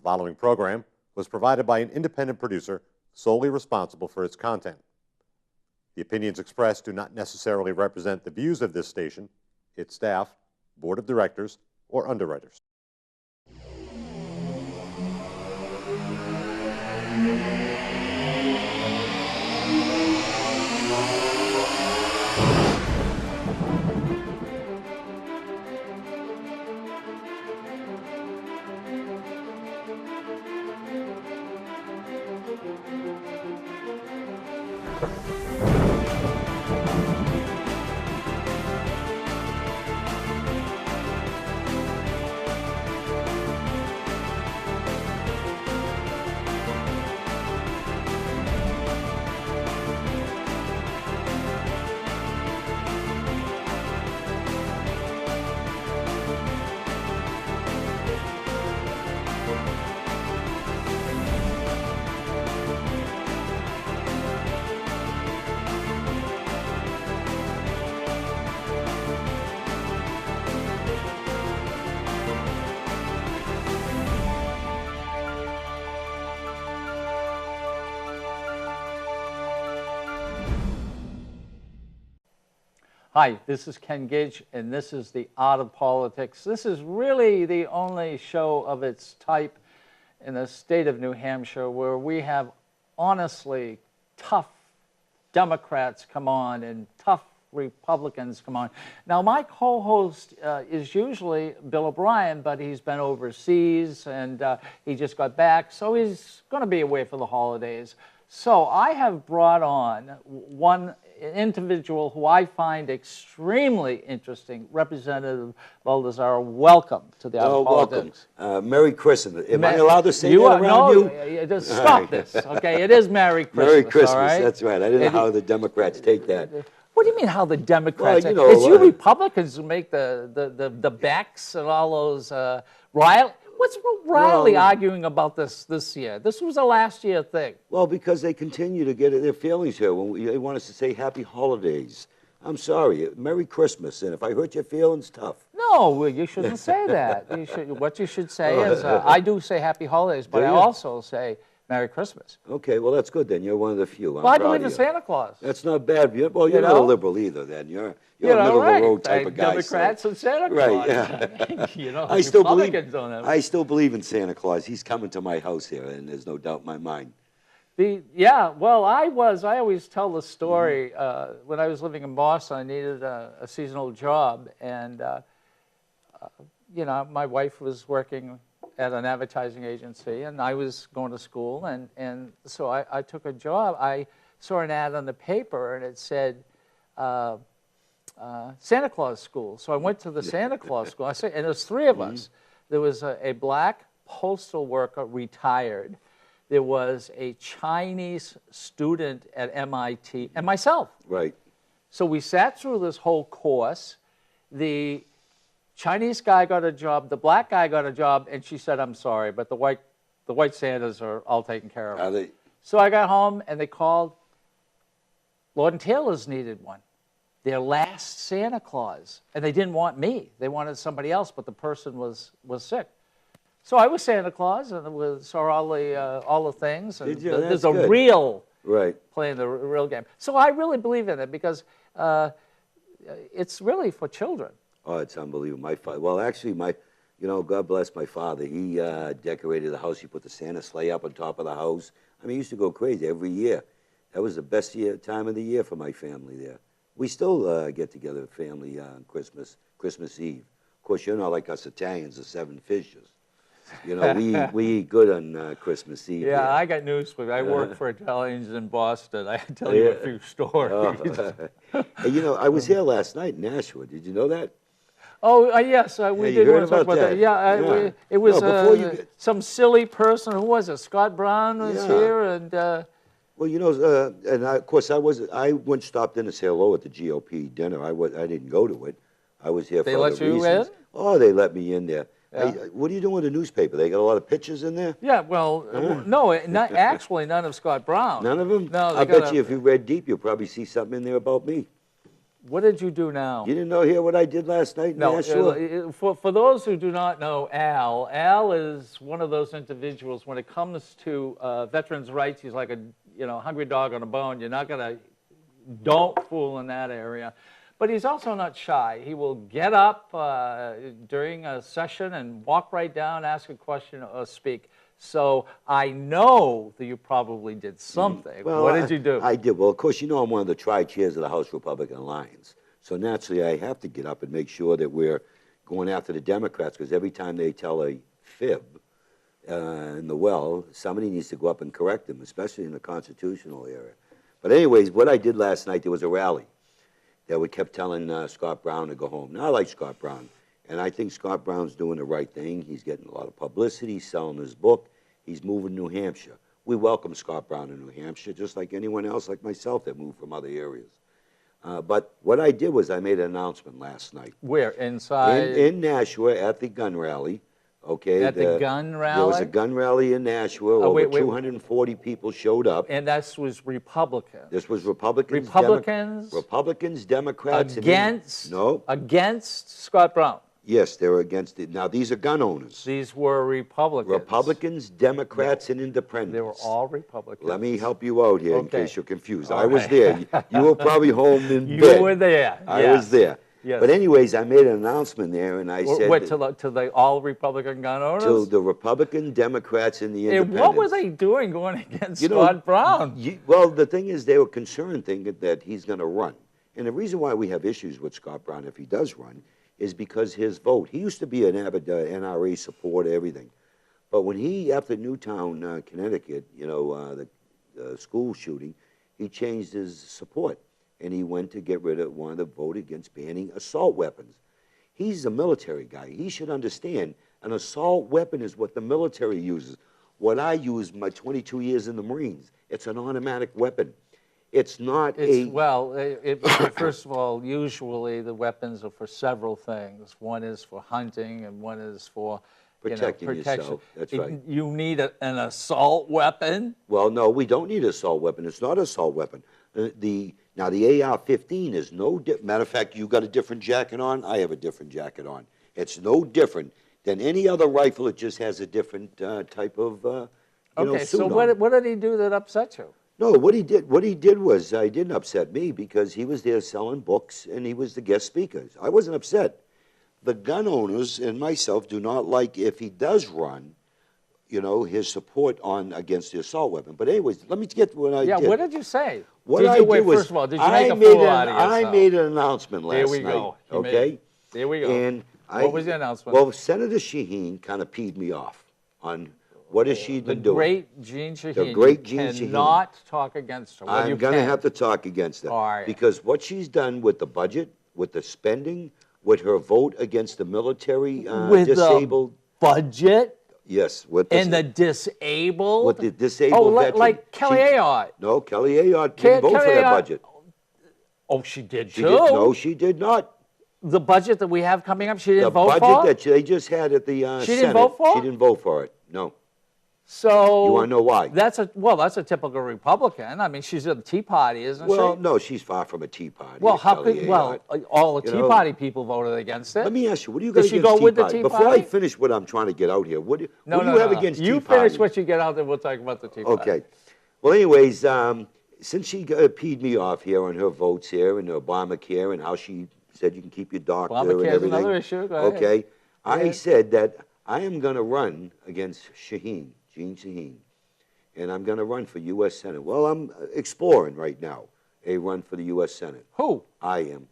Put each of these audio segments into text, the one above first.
following program was provided by an independent producer solely responsible for its content. The opinions expressed do not necessarily represent the views of this station, its staff, board of directors, or underwriters. Hi, this is Ken Gidge, and this is The Art of Politics. This is really the only show of its type in the state of New Hampshire where we have honestly tough Democrats come on and tough Republicans come on. Now, my co-host is usually Bill O'Brien, but he's been overseas and he just got back, so he's going to be away for the holidays. So I have brought on one individual who I find extremely interesting, Representative Baldasaro. Welcome to the Art of Politics. Welcome. Merry Christmas. Am I allowed to say that around you? No, stop this. Okay, it is Merry Christmas. Merry Christmas, all right? That's right. I didn't know how the Democrats take that. What do you mean how the Democrats? Well, you know, it's you Republicans who make the backs and all those riot. What's Riley arguing about this year? This was a last year thing. Well, because they continue to get their feelings here when they want us to say Happy Holidays. I'm sorry, Merry Christmas, and if I hurt your feelings, tough. No, you shouldn't say that. What you should say is, I do say Happy Holidays, but I also say Merry Christmas. Okay, well, that's good then. You're one of the few. Well, I believe in Santa Claus. That's not bad. Well, you're not a liberal either then. You're a middle-of-the-road type of guy. Democrats and Santa Claus. Right, yeah. You know, I still believe in Santa Claus. He's coming to my house here, and there's no doubt in my mind. Well, I always tell the story. When I was living in Boston, I needed a seasonal job, and you know, my wife was working at an advertising agency, and I was going to school, and so I took a job. I saw an ad on the paper, and it said Santa Claus school. So I went to the Santa Claus school. And there was three of us. There was a black postal worker, retired. There was a Chinese student at MIT, and myself. Right. So we sat through this whole course. The Chinese guy got a job, the black guy got a job, and she said, I'm sorry, but the white Santas are all taken care of. Are they? So I got home, and they called, Lord & Taylor's needed one. Their last Santa Claus. And they didn't want me. They wanted somebody else, but the person was sick. So I was Santa Claus, and saw all the things. And there's a real playing the real game. So I really believe in it because it's really for children. Oh, it's unbelievable. My father, well, actually, God bless my father. He decorated the house. He put the Santa sleigh up on top of the house. I mean, he used to go crazy every year. That was the best time of the year for my family there. We still get together, family, on Christmas Eve. Of course, you're not like us Italians, the seven fishes. You know, we eat good on Christmas Eve. Yeah, I got news for you. I work for Italians in Boston. I can tell you a few stories. Hey, you know, I was here last night in Nashua. Did you know that? Oh, yes, we did want to talk about that. Yeah, it was some silly person. Who was it? Scott Brown was here, and well, you know, and of course I went stopped in to say hello at the GOP dinner. I didn't go to it. I was here for other reasons. They let you in? Oh, they let me in there. Yeah. Hey, what are you doing with the newspaper? They got a lot of pictures in there? Yeah, well, no, actually none of Scott Brown. None of them? No. I bet you if you read deep, you'll probably see something in there about me. What did you do now? You didn't hear what I did last night in No, Nashua? for those who do not know Al is one of those individuals, when it comes to veterans' rights, he's like a hungry dog on a bone. You're not going to, don't fool in that area. But he's also not shy. He will get up during a session and walk right down, ask a question, or speak. So I know that you probably did something. Well, what did you do? I did. Well, of course, I'm one of the tri-chairs of the House Republican Alliance. So naturally, I have to get up and make sure that we're going after the Democrats, because every time they tell a fib in the well, somebody needs to go up and correct them, especially in the constitutional area. But anyways, what I did last night, there was a rally that we kept telling Scott Brown to go home. Now, I like Scott Brown, and I think Scott Brown's doing the right thing. He's getting a lot of publicity. He's selling his book. He's moving to New Hampshire. We welcome Scott Brown in New Hampshire, just like anyone else like myself that moved from other areas. But what I did was I made an announcement last night. Where? Inside? In Nashua at the gun rally. Okay. At the gun rally? There was a gun rally in Nashua. Over 240 people showed up. And that was Republicans? This was Republicans. Republicans? Republicans, Democrats. Against? No. Against Scott Brown? Yes, they were against it. Now, these are gun owners. These were Republicans. Republicans, Democrats, and Independents. They were all Republicans. Let me help you out here in case you're confused. I was right. there. You were probably home in bed. You were there. I was there. Yes. But anyways, I made an announcement there, and I said... What, to the all Republican gun owners? To the Republican, Democrats, and the Independents. And what were they doing going against Scott Brown? Well, the thing is, they were concerned thinking that he's going to run. And the reason why we have issues with Scott Brown, if he does run, is because his vote. He used to be an avid NRA supporter, everything. But when he, after Newtown, Connecticut, the school shooting, he changed his support. And he went to get rid of, wanted to vote against banning assault weapons. He's a military guy. He should understand an assault weapon is what the military uses. What I use my 22 years in the Marines, it's an automatic weapon. It's not Well, first of all, usually the weapons are for several things. One is for hunting and one is for protecting protection. yourself. That's right. You need an assault weapon? Well, no, we don't need an assault weapon. It's not an assault weapon. Now, the AR-15 is no matter of fact, you got a different jacket on. I have a different jacket on. It's no different than any other rifle. It just has a different type of okay, suit so on. what did he do that upset you? No, what he did was, it didn't upset me because he was there selling books and he was the guest speaker. I wasn't upset. The gun owners and myself do not like if he does run, his support against the assault weapon. But anyways, let me get to what I did. Yeah, what did you say? What I did was, first of all, did you make a fool out of yourself? I made an announcement last night. There we go. Okay? There we go. And what was the announcement? Well, Senator Shaheen kind of peed me off on what has she been doing. The great Jean Shaheen. The great Jean Shaheen. You cannot talk against her. I'm going to have to talk against her. All right. Because what she's done with the budget, with the spending, with her vote against the military disabled. The budget? Yes. And the disabled? With the disabled veteran. Like Kelly Ayotte. No, Kelly Ayotte didn't vote for that budget. Oh, she did too? No, she did not. The budget that we have coming up, she didn't vote for? The budget that they just had at the Senate. She didn't vote for? She didn't vote for it, no. So you want to know why? That's a typical Republican. I mean, she's in the Tea Party, isn't she? Well, no, she's far from a Tea Party. Well, how could all the Tea Party people voted against it? Let me ask you, what do you got against go with the Tea Tea Party? Party? Before I finish what I'm trying to get out here, what do you have against Tea Party? You finish what you get out there. We'll talk about the Tea Party. Okay. Well, anyways, since she peed me off here on her votes here and Obamacare and how she said you can keep your doctor and everything. Obamacare's another issue. Go ahead. Okay. I said that I am going to run against Jean Shaheen. And I'm going to run for U.S. Senate. Well, I'm exploring right now a run for the U.S. Senate. Who? I am.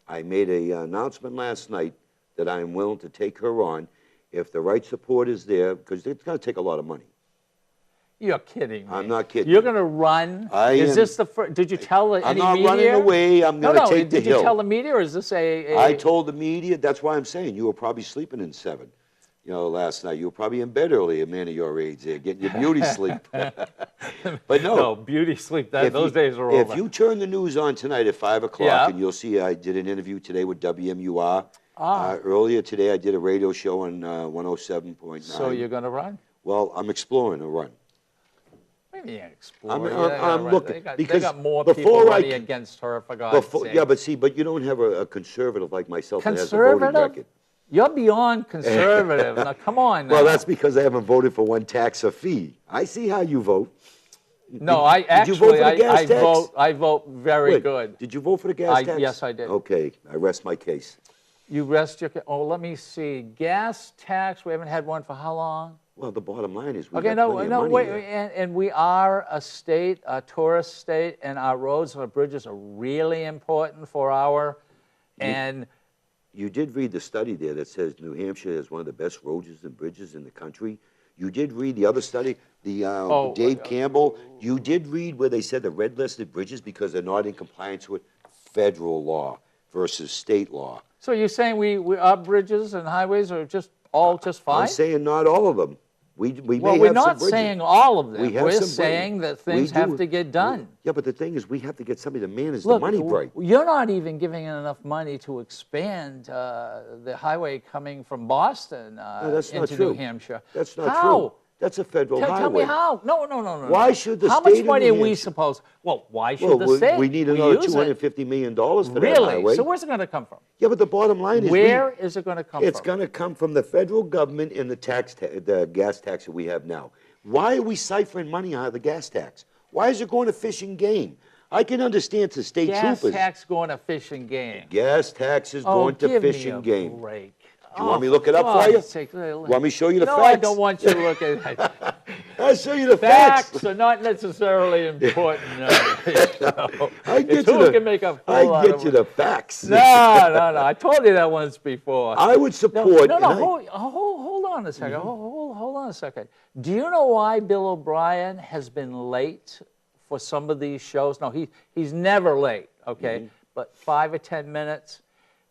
I made an announcement last night that I am willing to take her on if the right support is there, because it's going to take a lot of money. You're kidding me. I'm not kidding. You're going to run? Is this the first? Did you tell any media? I'm not running away. I'm going to take the hill. Did you tell the media, or is this I told the media. That's why I'm saying you were probably sleeping in 7. Last night. You were probably in bed early, a man of your age there, getting your beauty sleep. But no, beauty sleep, those days are over. If you turn the news on tonight at 5 o'clock, and you'll see I did an interview today with WMUR. Earlier today, I did a radio show on 107.9. So you're going to run? Well, I'm exploring a run. do you mean explore? I'm looking They because got more before people I running can- against her, for God's sake. Yeah, but you don't have a conservative like myself that has a voting Conservative? record. You're beyond conservative. Now, come on now. Well, that's because I haven't voted for one tax or fee. I see how you vote. No, Did you vote for the gas tax? I vote very Wait, good. Did you vote for the gas tax? Yes, I did. Okay, I rest my case. You rest your, oh, let me see. Gas tax, we haven't had one for how long? Well, the bottom line is we Okay, got plenty of money wait, here. and we are a state, a tourist state, and our roads and our bridges are really important for our, and You did read the study there that says New Hampshire is one of the best roads and bridges in the country. You did read the other study, the Dave Campbell. You did read where they said the red listed bridges because they're not in compliance with federal law versus state law. so you're saying our bridges and highways are just fine? I'm saying not all of them. We may Well, have we're some not bridges. saying all of them. We have We're some saying bridges. that things We have do. to get done. Yeah, but the thing is, we have to get somebody to manage the Look, money right. you're not even giving enough money to expand the highway coming from Boston that's not into true. New Hampshire. That's not How? true. That's a federal highway. Tell me how. No. Why should the How state much of money New are we Hampshire- supposed? Well, why should Well, the state? we need another use it? $250 million for that Really? highway. So where's it going to come from? Yeah, but the bottom line is Where is it going to come it's from? going to come from the federal government and the gas tax that we have now. Why are we siphoning money out of the gas tax? Why is it going to fish and game? I can understand to state Gas troopers. tax going to fish and game. Gas tax is Oh, going to give fish me a and game. break. Do you want me to look it up for you? Want me to show you the no, facts? I don't want you to look at it. I'll show you the facts. Facts are not necessarily important. I get It's you who the, can make a fool I out get of you it. the facts. No. I told you that once before. I would support. No, and I- hold on a second. Hold on a second. Do you know why Bill O'Brien has been late for some of these shows? No, he's never late, okay? But 5 or 10 minutes,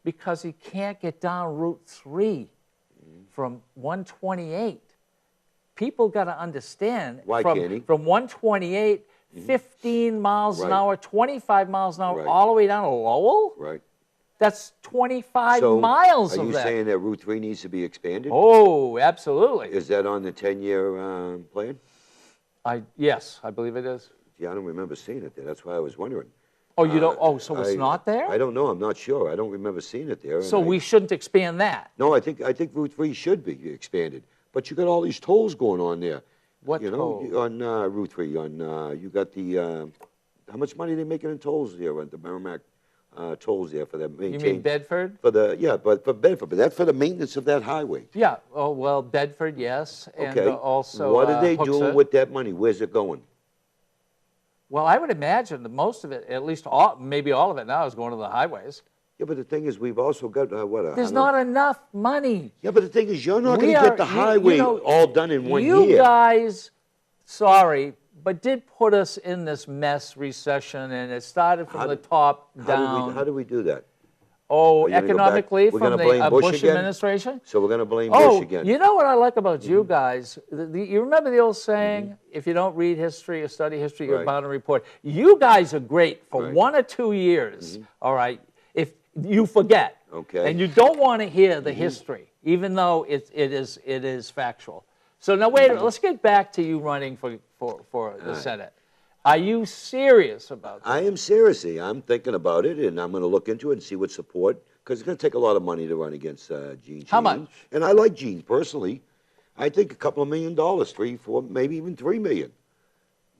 because he can't get down Route 3 from 128. People got to understand. Why can't he? From 128, 15 miles an Right. hour, 25 miles an hour, Right. all the way down to Lowell? Right. That's 25 So, miles are of you that. saying that Route 3 needs to be expanded? Oh, absolutely. Is that on the 10-year plan? Yes, I believe it is. Yeah, I don't remember seeing it there. That's why I was wondering. Oh, you don't. Oh, so it's not there. I don't know. I'm not sure. I don't remember seeing it there. So and we shouldn't expand that. No, I think Route 3 should be expanded. But you got all these tolls going on there. What you know, toll? on Route 3. You got the how much money are they making in tolls there? On the Merrimack tolls there for that You maintain. mean Bedford? For the but for Bedford, but that's for the maintenance of that highway. Yeah. Oh well, Bedford, yes, and Okay. also. What are they Hooksett. doing with that money? Where's it going? Well, I would imagine that most of it, at least all, maybe all of it now, is going to the highways. Yeah, but the thing is, we've also got what? There's not enough money. Yeah, but the thing is, you're not We going to are- get the you highway know, all done in 1 You year. guys, sorry, but did put us in this mess recession, and it started from the top down. How do we do that? Oh, Are you gonna go back- economically we're from gonna the blame Bush Bush again? administration? So we're going to blame Oh, Bush again. you know what I like about you guys? You remember the old saying, if you don't read history or study history, you're Right. bound to report. You guys are great for Right. 1 or 2 years, all right, if you forget. Okay. And you don't want to hear the history, even though it is factual. So now wait, let's get back to you running for the Senate. Are you serious about that? I am seriously. I'm thinking about it, and I'm going to look into it and see what support, because it's going to take a lot of money to run against Gene. How Sheen. much? And I like Gene personally. I think a couple of $1 million, $3, $4, maybe even $3 million.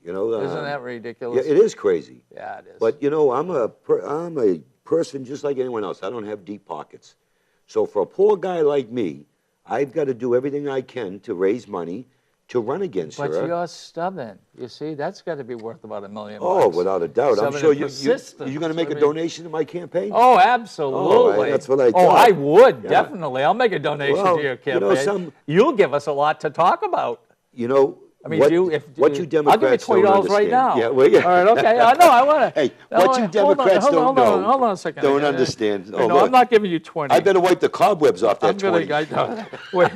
You know, Isn't that yeah, ridiculous? it is crazy. Yeah, it is. But you know, I'm a person just like anyone else. I don't have deep pockets. So for a poor guy like me, I've got to do everything I can to raise money to run against But her. you're stubborn. You see, that's got to be worth about $1 million. Oh, without a doubt. I'm Stubborn sure and you're persistent. going to make I a mean- donation to my campaign? Oh, absolutely. that's what I Oh, thought. I would, Yeah. definitely. I'll make a donation Well, to your you campaign. know, You'll give us a lot to talk about. You know, I mean, what, what you I'll Democrats give you $20 don't right understand. now. Yeah, well, yeah. All right, okay. I know, I want to. Hey, what you Democrats don't know, Hold on a second. don't understand. No, Oh, I'm look. not giving you 20. I better wipe the cobwebs off that I'm gonna, 20. wait,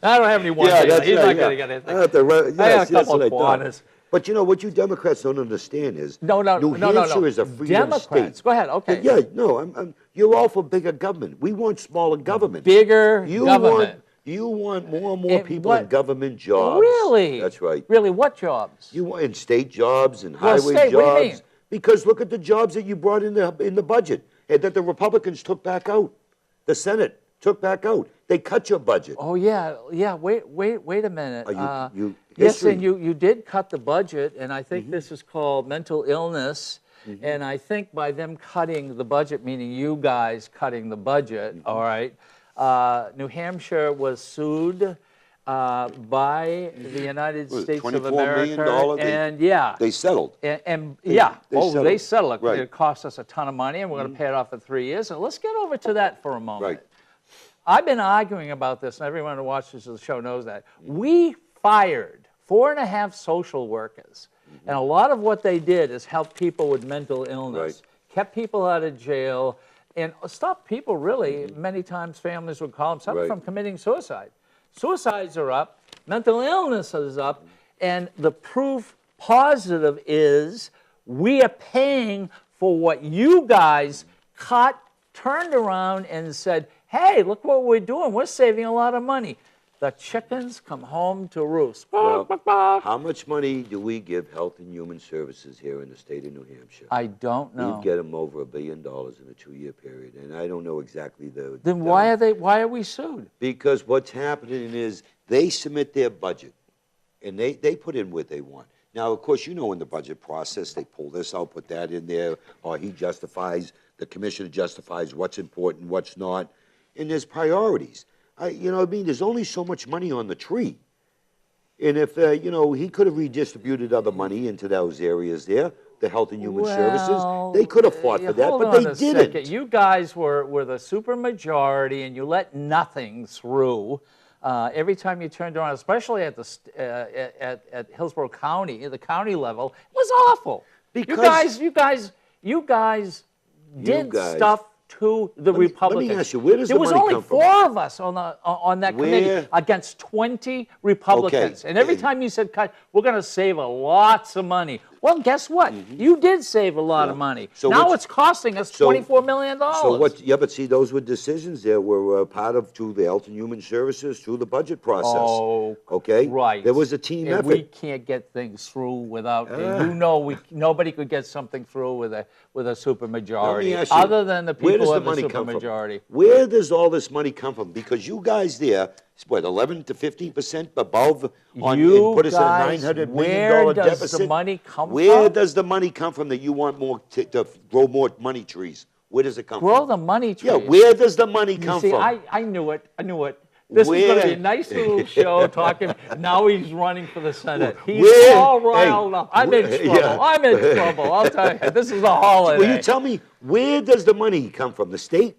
I don't have any ones. Yeah, here. that's He's right, not yeah. going to get anything. I have to I got a that's couple what I of thought. quarters. But you know, what you Democrats don't understand is No. New Hampshire is a freedom Democrats. state. Go ahead, okay. Yeah, no, you're all for bigger government. We want smaller government. Bigger You government. want You want more and more And people in what- government jobs. Really? That's right. Really, what jobs? You want in state jobs and Well, highway state, jobs. what do you mean? Because look at the jobs that you brought in the budget and that the Republicans took back out. The Senate took back out. They cut your budget. Oh yeah, yeah. Wait a minute. Yes, history. and you did cut the budget, and I think this is called mental illness. And I think by them cutting the budget, meaning you guys cutting the budget, all right, New Hampshire was sued by the United Was it States of $24 million? America, and yeah, They settled. and They yeah, settled. settled it. Right. It cost us a ton of money, and we're going to pay it off in 3 years. So let's get over to that for a moment. Right. I've been arguing about this, and everyone who watches the show knows that. We fired 4.5 social workers, and a lot of what they did is help people with mental illness, kept people out of jail, and stopped people really, many times families would call them, from committing suicide. Suicides are up, mental illness is up, and the proof positive is we are paying for what you guys cut, turned around and said, hey, look what we're doing. We're saving a lot of money. The chickens come home to roost. Well, how much money do we give Health and Human Services here in the state of New Hampshire? I don't know. We get them over $1 billion in a 2-year period, and I don't know exactly the. Then why are we sued? Because what's happening is they submit their budget, and they put in what they want. Now, of course, you know in the budget process, they pull this out, put that in there, or the commissioner justifies what's important, what's not, and there's priorities. There's only so much money on the tree. And if, he could have redistributed other money into those areas there, the Health and Human Services. They could have fought for that, but they didn't. Second. You guys were the super majority, and you let nothing through. Every time you turned around, especially at Hillsborough County, the county level, it was awful. Because you guys did stuff to the Republicans. Let me ask you, where does the money come from? There was only 4 of us on that committee against 20 Republicans. Okay. And every time you said, cut, we're going to save lots of money. Well, guess what? You did save a lot of money. So now it's costing us $24 million. So what? Yeah, but see, those were decisions that were part of through the Health and Human Services, through the budget process. Oh, okay, right. There was a team effort. We can't get things through without. Nobody could get something through with a supermajority. Let me ask you, other than the people of the money come from? supermajority. Where does all this money come from? Because you guys there, what, 11 to 15% above on and put us at a $900 million deficit? Where does the money come from? Where does the money come from that you want more to grow more money trees? Where does it come from? Grow the money trees. Yeah, where does the money come from? I knew it. This was going to be a nice little show talking. Now he's running for the Senate. He's all riled up. I'm in trouble. Yeah. I'm in trouble. I'll tell you. This is a holiday. Will you tell me, where does the money come from? The state,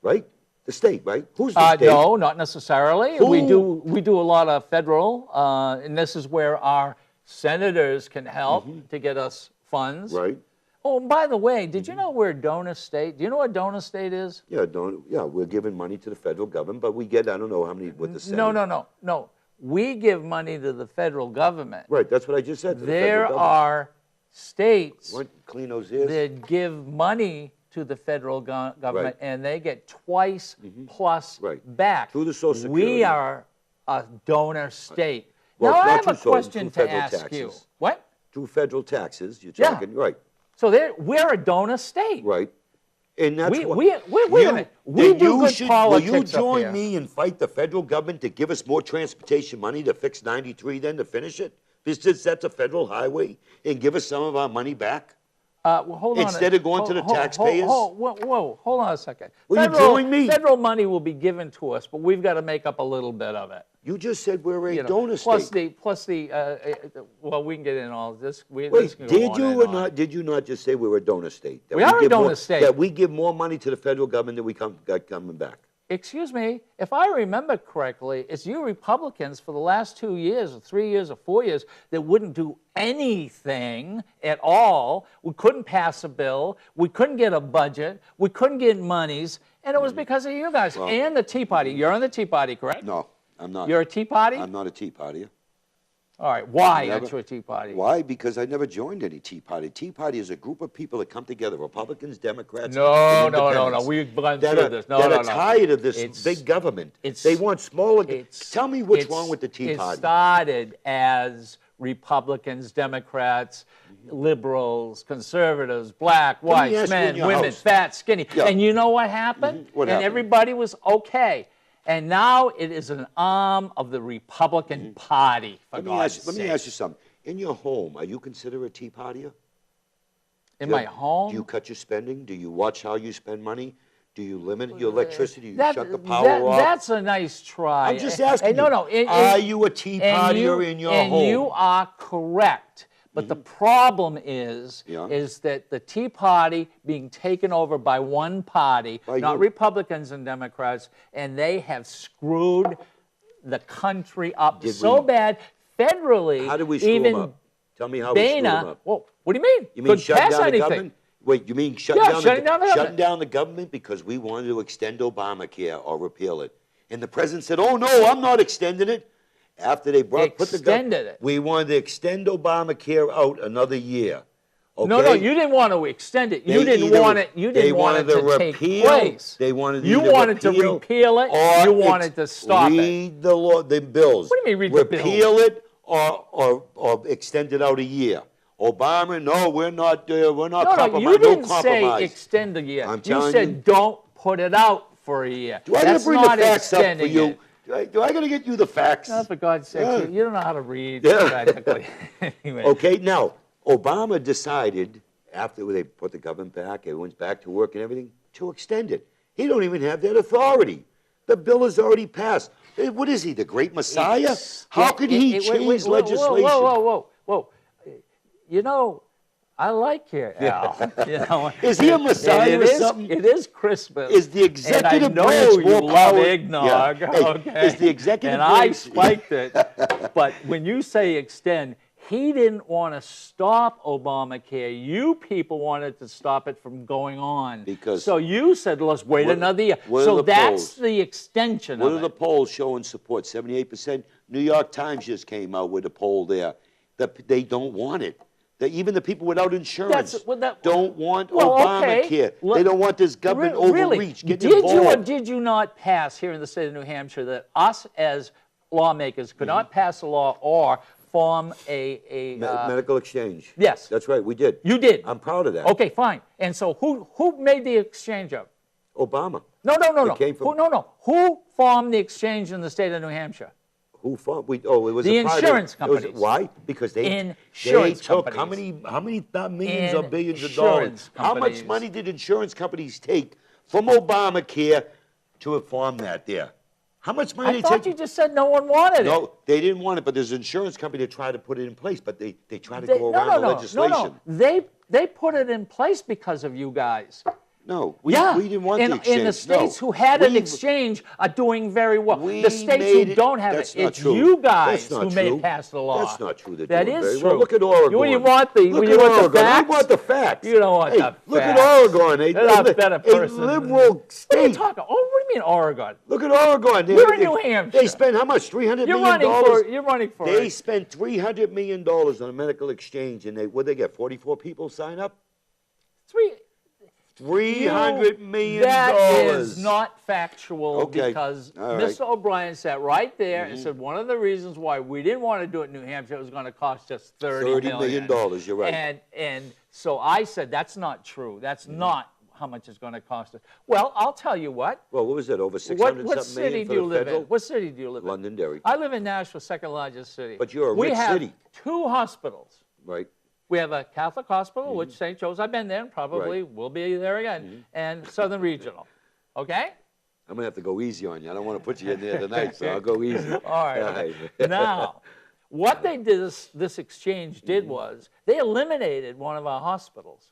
right? The state, right? Who's the state? No, not necessarily. Who? We do a lot of federal, and this is where our senators can help to get us funds. Right. Oh, and by the way, did you know we're a donor state? Do you know what donor state is? Yeah, we're giving money to the federal government, but we get, I don't know how many, what the Senate. No. We give money to the federal government. Right, that's what I just said. There are states clean those ears. that give money to the federal government, and they get twice plus back. Through the Social Security. We are a donor state. Well, now, I not have a through question to federal ask taxes. you. What? Through federal taxes, you're talking, right. So we're a donor state. Right. And that's wait a minute. We do good politics Will you up join here. me and fight the federal government to give us more transportation money to fix 93 then to finish it? Just that's a federal highway and give us some of our money back? Well, hold on. Instead of going to the taxpayers? Whoa, hold on a second. Will you join me? Federal money will be given to us, but we've got to make up a little bit of it. You just said we're a donor plus state. Well, we can get in all of this. Did you not just say we were a donor state? We are a donor state. That we give more money to the federal government than we got coming back. Excuse me, if I remember correctly, it's you Republicans for the last 2 years or 3 years or 4 years that wouldn't do anything at all. We couldn't pass a bill. We couldn't get a budget. We couldn't get monies. And it was because of you guys and the Tea Party. You're in the Tea Party, correct? No, I'm not. You're a Tea Party? I'm not a Tea Partier. All right, why Never- aren't you a Tea Party? Why? Because I never joined any Tea Party. Tea Party is a group of people that come together, Republicans, Democrats, No, and no, no, no. independents, We've gone that through are, this. No, that no, are no. tired of this It's- big government. it's- They want smaller. It's- Tell me what's it's- wrong with the Tea Party. It started as Republicans, Democrats, liberals, conservatives, black, me whites, ask you in men, your women, house. fat, skinny. Yeah. And you know what happened? What and happened? everybody was okay. And now it is an arm of the Republican Party, for God's sake. Let me ask you something. In your home, are you considered a Tea Partier? In my home? Do you cut your spending? Do you watch how you spend money? Do you limit your electricity? Do you shut the power off? That's a nice try. I'm just asking no, you. no. Are you a Tea Partier in your home? And you are correct. But the problem is that the Tea Party being taken over by one party, not Republicans and Democrats, and they have screwed the country up bad federally. How did we screw them up? Tell me how we screwed them up. Well, what do you mean? You mean shutting down the government? Wait, you mean shutting down the government because we wanted to extend Obamacare or repeal it? And the president said, "Oh no, I'm not extending it." After they put the government, we wanted to extend Obamacare out another year. Okay? No, you didn't want to extend it. You didn't want it. You didn't want it to take place. They wanted you wanted to repeal it. Or you wanted to stop it. Read the law, the bills. What do you mean read the bills? Repeal it or extend it out a year. Obama, no, we're not compromising. No, you didn't say extend a year. You said don't put it out for a year. Do I got to bring the facts up for you? Do I got to get you the facts? No, for God's sake, you don't know how to read practically. Anyway. Okay, now, Obama decided, after they put the government back, everyone's back to work and everything, to extend it. He don't even have that authority. The bill is already passed. What is he, the great Messiah? How could he change legislation? Whoa. You know, I like your Al. You know, is he a Messiah or something? It is Christmas. Is the executive and I know branch you more love power? eggnog. Yeah. Hey, okay. Is the executive and branch? I spiked it. But when you say extend, he didn't want to stop Obamacare. You people wanted to stop it from going on. So you said, let's wait another year. So that's the extension of it. What are the polls showing support? 78%. New York Times just came out with a poll there that they don't want it. That even the people without insurance don't want Obamacare. They don't want this government overreach. Did you or did you not pass here in the state of New Hampshire that us as lawmakers could not pass a law or form a medical exchange? Yes. That's right, we did. You did. I'm proud of that. Okay, fine. And so who made the exchange up? Obama. No. It came from, Who formed the exchange in the state of New Hampshire? Who fought? It was the a private, insurance companies. Why? Because they took how many millions or billions of dollars? How much money did insurance companies take from Obamacare to form that there? How much money I thought you just said no one wanted it. No, they didn't want it, but there's an insurance company that tried to put it in place, but they tried to go around the legislation. No. They put it in place because of you guys. No, we didn't want the exchange. And the states who had an exchange are doing very well. The states who don't have it, it's you guys who may pass the law. That's not true. That is true. Well, look at Oregon. You want the facts? I want the facts. You don't want the facts. Look at Oregon. A liberal state. What are you talking? Oh, what do you mean Oregon? Look at Oregon. You're in New Hampshire. They spend how much? $300 million? You're running for it. They spent $300 million on a medical exchange, and what they get? 44 people sign up? $300 million. That is not factual because Mr. O'Brien sat right there and said one of the reasons why we didn't want to do it in New Hampshire was going to cost us $30 million. You're right. And so I said that's not true. That's not how much it's going to cost us. Well, I'll tell you what. Well, what was it? Over 600 What city do you live in? What city do you live in? Londonderry. I live in Nashville, second largest city. But you're a rich city. We have 2 hospitals. Right. We have a Catholic hospital, which St. Joe's, I've been there and probably will be there again, and Southern Regional. Okay? I'm going to have to go easy on you. I don't want to put you in there tonight, so I'll go easy. All right. Now, what they did, this exchange did was they eliminated one of our hospitals.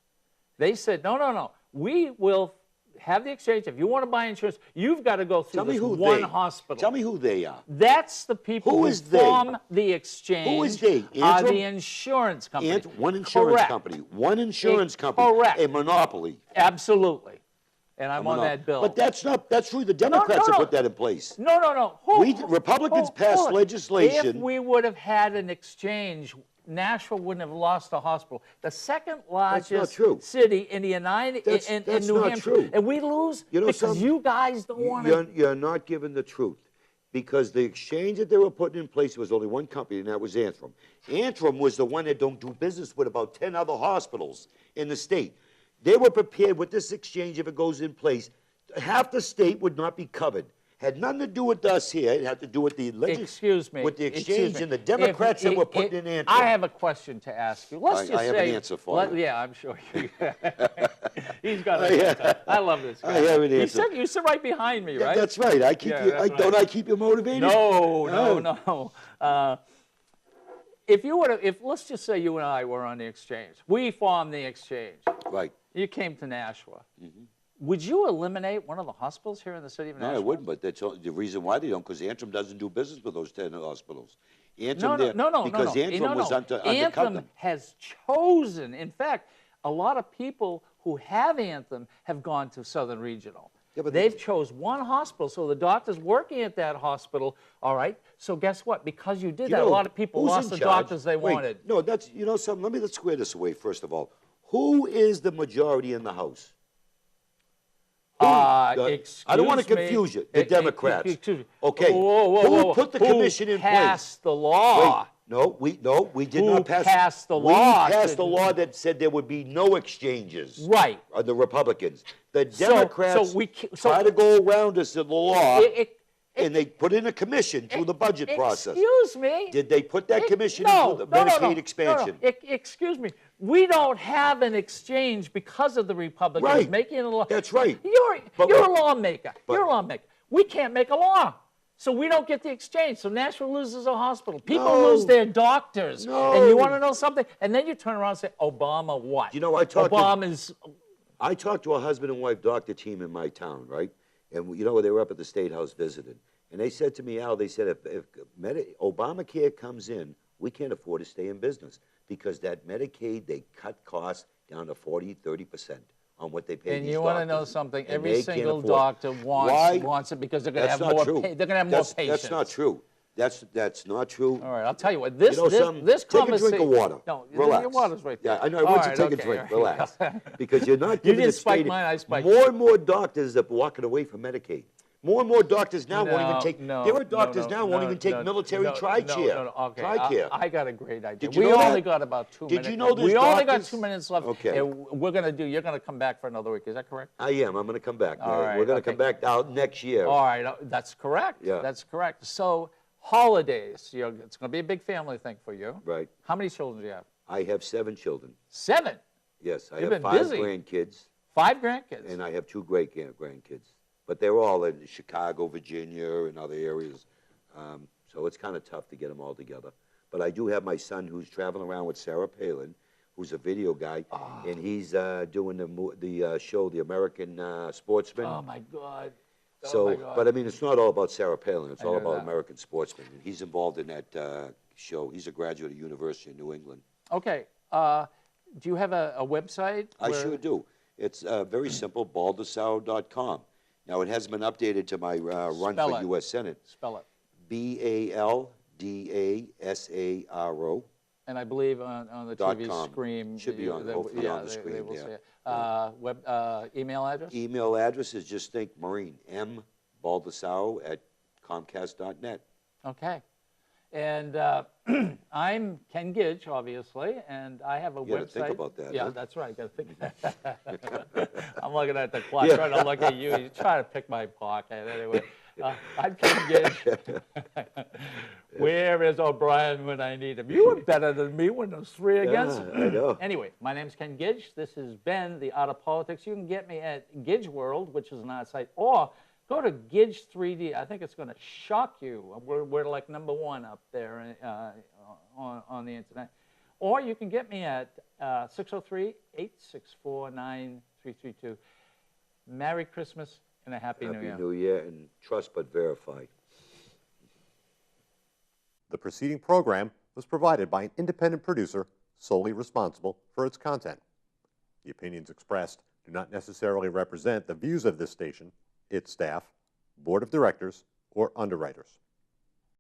They said, no, we will have the exchange. If you want to buy insurance, you've got to go through this one hospital. Tell me who they are. That's the people who form the exchange. Who is they? Are the insurance company. One insurance company. One insurance company. Correct. A monopoly. Absolutely. and I'm on that bill. But that's really the Democrats that put that in place. No. Republicans passed legislation. If we would have had an exchange, Nashville wouldn't have lost a hospital. The second largest city in the United in New Hampshire, true. and we lose because you guys don't want to. You're not giving the truth. Because the exchange that they were putting in place was only one company, and that was Anthem. Anthem was the one that don't do business with about 10 other hospitals in the state. They were prepared with this exchange, if it goes in place, half the state would not be covered. Had nothing to do with us here. It had to do with the with the exchange and the Democrats that were putting in Anthem. I have a question to ask you. Let's just I have an answer for you. Yeah, I'm sure you. He's got an answer. I love this guy. I have an answer. You sit right behind me, right? That's right. I keep you. Don't I keep you motivated? No. If let's just say you and I were on the exchange, we formed the exchange. Right. You came to Nashua. Would you eliminate one of the hospitals here in the city of Nashua? No, I wouldn't, but that's the reason why they don't, because Anthem doesn't do business with those 10 hospitals. No. Because Anthem was undercut them. Anthem has chosen, in fact, a lot of people who have Anthem have gone to Southern Regional. Yeah, they've chose one hospital, so the doctors working at that hospital, all right, so guess what? Because you did that, a lot of people lost the doctors they wanted. No, something, let's square this away, first of all. Who is the majority in the House? I don't want to confuse you. The Democrats. Okay. Who put the commission in place? Who passed the law? Wait, we did not pass. Who passed the law? We passed the law that said there would be no exchanges. Right. The Republicans. The Democrats try to go around us in the law. And they put in a commission through the budget process. Excuse me. Did they put that commission into the Medicaid expansion? No. Excuse me. We don't have an exchange because of the Republicans making a law. That's right. You're a lawmaker. You're a lawmaker. We can't make a law. So we don't get the exchange. So Nashville loses a hospital. People lose their doctors. And you want to know something? And then you turn around and say, Obama what? You know, I talked to a husband and wife doctor team in my town, right? And you know, they were up at the State House visiting. And they said to me, Al, they said, if Obamacare comes in, we can't afford to stay in business because that Medicaid, they cut costs down to 40, 30% on what they pay And these you doctors. want to know something? Every single doctor wants it because they're going to have more. They're going to have more patients. That's not true. That's not true. All right, I'll tell you what. This take a drink of water. No, relax. Your water's right there. Yeah, I know. I want you to take a drink. Relax, because you're not You giving didn't the spike state mine. I spiked more and more doctors are walking away from Medicaid. More and more doctors now won't even take. There are doctors now won't even take military TRICARE. Okay, TRICARE. I got a great idea. Did you know only that? got about 2 minutes. Did you know there's We only got doctors? 2 minutes left. Okay. And you're going to come back for another week. Is that correct? I am. I'm going to come back. All right, We're going to come back out next year. All right. That's correct. Yeah. That's correct. So holidays. It's going to be a big family thing for you. Right. How many children do you have? I have 7 children. 7? Yes. I You've have been 5 busy. grandkids. 5 grandkids? And I have 2 great-grandkids. But they're all in Chicago, Virginia, and other areas. So it's kind of tough to get them all together. But I do have my son who's traveling around with Sarah Palin, who's a video guy, and he's doing the show, The American Sportsman. Oh, my God. But I mean, it's not all about Sarah Palin. It's all about American Sportsman. And he's involved in that show. He's a graduate of University of New England. Okay. Do you have a website? I sure do. It's very simple, Baldasaro.com. Now, it hasn't been updated to my run for U.S. Senate. Spell it. Baldasaro. And I believe on the TV screen. Should be on, hopefully on the screen. They will say it. Email address? Email address is just think Marine, mbaldasaro@comcast.net. Okay. And I'm Ken Gidge, obviously, and I have a website. Think about that. Yeah, huh? that's right. Got to think. I'm looking at the clock, trying to look at you. You're trying to pick my pocket. Anyway, I'm Ken Gidge. Where is O'Brien when I need him? You were better than me when there's 3 against me. I know. Anyway, my name's Ken Gidge. This has been The Art of Politics. You can get me at Gidge World, which is an art site, or go to Gidge 3D. I think it's going to shock you. We're like #1 up there on the internet. Or you can get me at 603-864-9332. Merry Christmas and a Happy New Year. Happy New Year, and trust but verify. The preceding program was provided by an independent producer solely responsible for its content. The opinions expressed do do not necessarily represent the views of this station, its staff, board of directors, or underwriters.